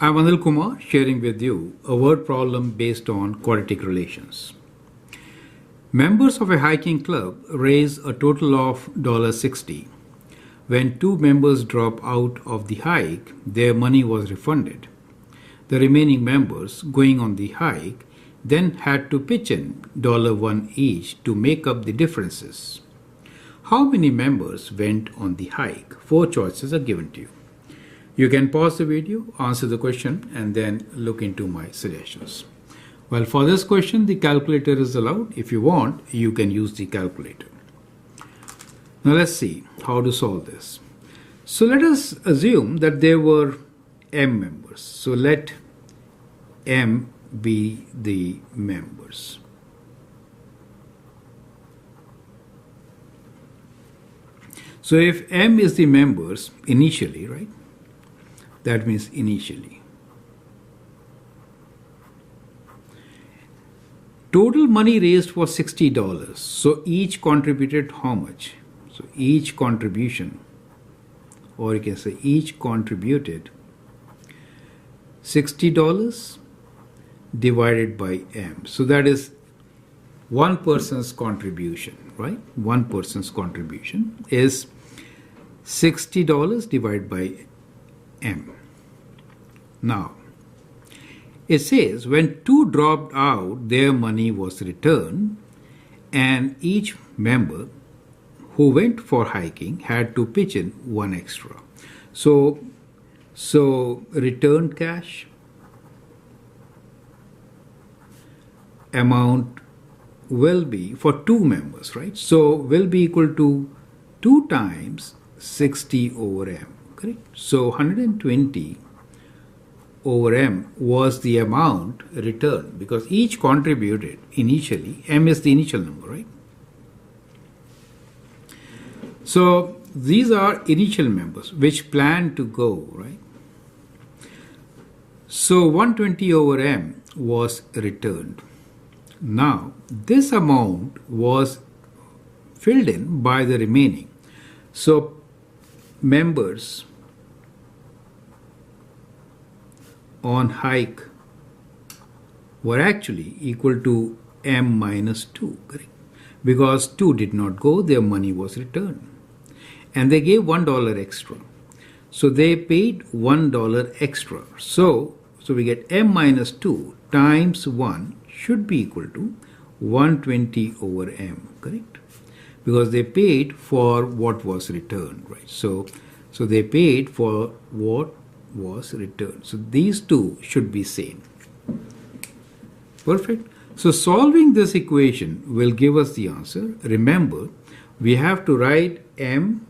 I'm Anil Kumar sharing with you a word problem based on quadratic relations. Members of a hiking club raise a total of $60. When two members drop out of the hike, their money was refunded. The remaining members going on the hike then had to pitch in $1 each to make up the differences. How many members went on the hike? 4 choices are given to you. You can pause the video, answer the question, and then look into my suggestions. Well, for this question, the calculator is allowed. If you want, you can use the calculator. Now let's see how to solve this. So let us assume that there were M members. So let M be the members. So if M is the members initially, right? That means initially. Total money raised was $60. So each contributed how much? So each contribution, or you can say each contributed $60 divided by M. So that is one person's contribution, right? One person's contribution is $60 divided by M. Now, it says when two dropped out, their money was returned, and each member who went for hiking had to pitch in $1 extra. So returned cash amount will be for 2 members, right? So will be equal to 2 times 60 over M. Correct? So 120 over M was the amount returned because each contributed initially. M is the initial number, right? So these are initial members which plan to go, right? So 120 over M was returned. Now this amount was filled in by the remaining. So members on hike were actually equal to M minus 2, correct? Because 2 did not go, their money was returned. And they gave $1 extra. So they paid $1 extra. So we get M minus 2 times 1 should be equal to 120 over M, correct? Because they paid for what was returned, right? So they paid for what was returned. So these two should be same. Perfect. So solving this equation will give us the answer. Remember, we have to write M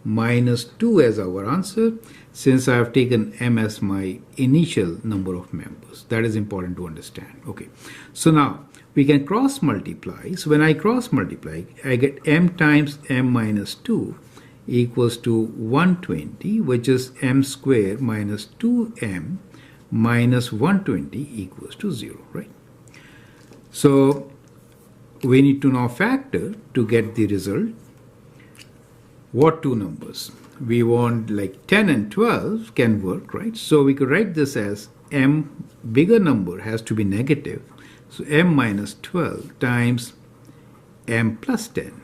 minus 2 as our answer since I have taken M as my initial number of members. That is important to understand. Okay. So now we can cross multiply. So when I cross multiply, I get M times M minus 2 equals to 120, which is M square minus 2M minus 120 equals to 0, right? So we need to now factor to get the result. What two numbers? We want like 10 and 12 can work, right? So we could write this as M bigger number has to be negative. So M minus 12 times M plus 10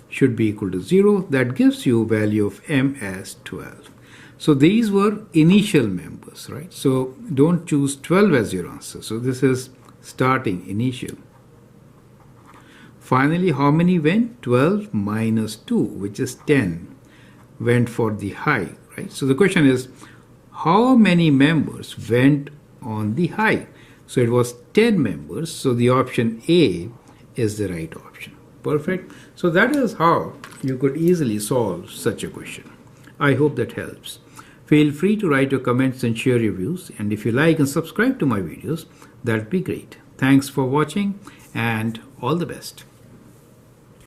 should be equal to 0. That gives you value of M as 12. So these were initial members, right? So don't choose 12 as your answer. So this is starting initial. Finally, how many went? 12 minus 2, which is 10, went for the hike, right? So the question is, how many members went on the hike? So it was 10 members. So the option A is the right option. Perfect. So that is how you could easily solve such a question. I hope that helps. Feel free to write your comments and share your views. And if you like and subscribe to my videos, that would be great. Thanks for watching and all the best.